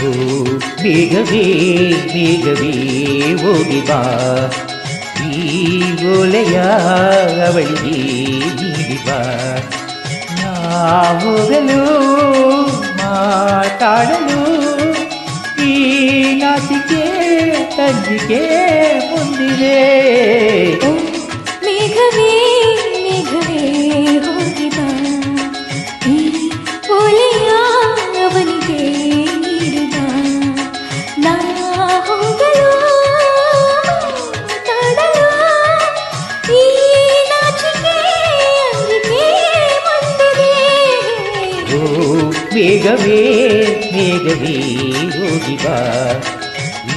ಓ ಬೇಗವೇ ಬೇಗವೇ ಹೋಗಿ ಬಾ, ಈ ಓಲೆಯ ಅವಳಿಗೆ ನೀಡಿ ಬಾ. ನಾ ಹೋಗಲು ಮಾತಾಡಲು ಈ ನಾಚಿಕೆ ತಂಜಿಕೆ ಮುಂದಿದೆ. ಮೇಘವೇ ಮೇಘವೇ ಹೋಗಿ ಬಾ, ಈ ಓಲೆಯ ಅವನಿಗೆ ನೀಡಿ ಬಾ. ನಾ ಹೋಗಲು ಮಾತಾಡಲು ಈ ನಾಚಿಕೆ ಅಂಜಿಕೆ ಮುಂದಿದೆ. ಓ ಬೇಗವೇ ಬೇಗವೇ ಹೋಗಿ ಬಾ,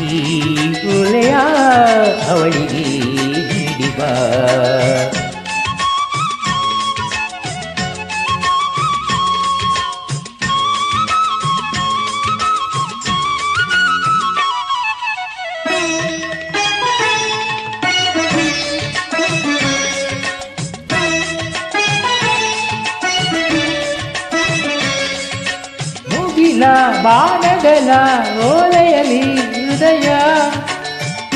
ಈ ಓಲೆಯ ಅವಳಿಗೆ ನೀಡಿ ಬಾ. ಮುಗಿಲ ಬಾಣಗಳ ಓಲೆಯಲಿ ಹೃದಯ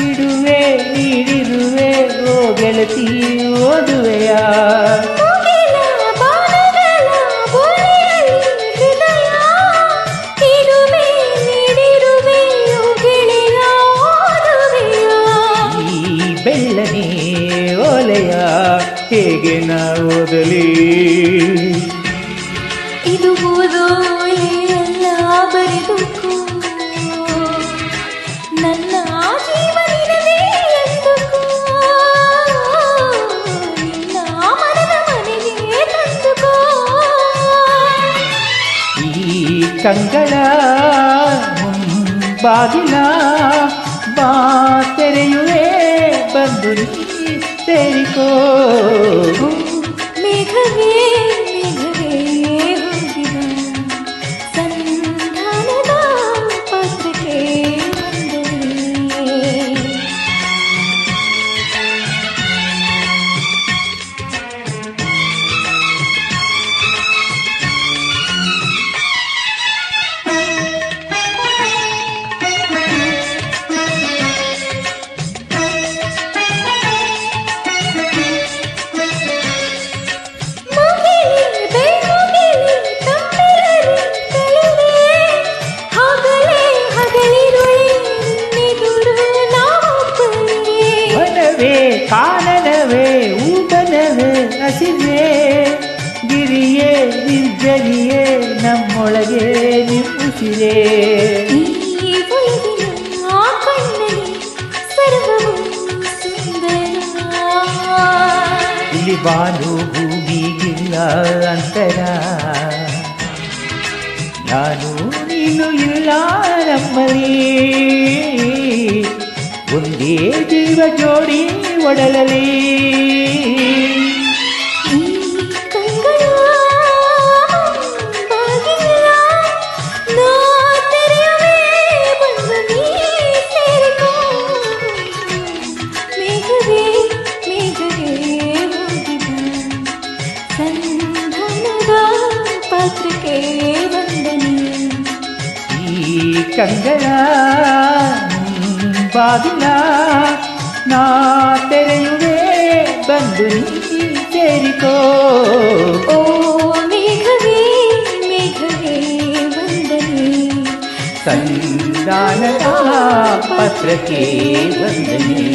ಇಡುವೆ ನೀಡಿರುವೆ ಓ ಗೆಳತಿ ಓದುವೆಯ. ಮುಗಿಲ ಬಾಣಗಳ ಓಲೆಯಲಿ ಹೃದಯ ಇಡುವೆ ನೀಡಿರುವೆ ಓ ಗೆಳೆಯ ಓದುವೆಯ. ಈ ಬೆಳ್ಳನೆ ಓಲೆಯ ಹೇಗೆ ನಾ ಓದಲಿ, ಇದು ಓದೋಲೆಯಲ್ಲ ಬರೆದುಕೋ, ನನ್ನ ಜೀವನವೇ ಎಂದುಕೋ, ನಿನ್ನ ಮನದ ಮನೆಗೆ ತಂದುಕೋ. ಈ ಕಂಗಳ ಬಾಗಿಲ ಬಾ ತೆರೆಯುವೆ ಬಂದು ನೀ ಸೇರಿಕೋ. ಮೇಘವೇ ಮೇಘವೇ ಹೋಗಿ ಬಾ, ಸಂಧಾನದ ಪಾತ್ರಕ್ಕೆ ವಂದನೆ. ಕಾನನವೇ ಊಟನವೇ ಹಸಿವೆ ಗಿರಿಯೇ ನಿರ್ಜರಿಯೇ ನಮ್ಮೊಳಗೆ ನಿಂಪಿಸಿದೆ. ಈ ಒಳಗಿನ ಕಣ್ಣಲ್ಲಿ ಸರ್ವವೂ ಸುಂದರ, ಇಲ್ಲಿ ಬಾನು ಭೂಮಿಗಿಲ್ಲ ಅಂತರ, ನಾನು ನೀನು ಇಲ್ಲ ನಮ್ಮಲ್ಲಿ, ಒಂದೇ ಜೀವ ಜೋಡಿ ಒಡಲಲಿ. ಈ ಕಂಗಳ ಬಾಗಿಲ ನಾ ತೆರೆಯುವೆ ಬಂದು ನೀ ಸೇರಿಕೋ. ಮೇಘವೇ ಮೇಘವೇ ಹೋಗಿ ಬಾ, ಸಂಧಾನದ ಪಾತ್ರಕ್ಕೆ ವಂದನೆ. ಈ ಕಂಗಳ ಬಾಗಿಲ ನಾ ತೆರೆಯುವೆ ಬಂದು ನೀ ಸೇರಿಕೋ. ಓ ಮೇಘವೇ ಮೇಘವೇ ವಂದನೆ, ಸಂಧಾನದ ಪತ್ರಕ್ಕೆ ವಂದನೆ.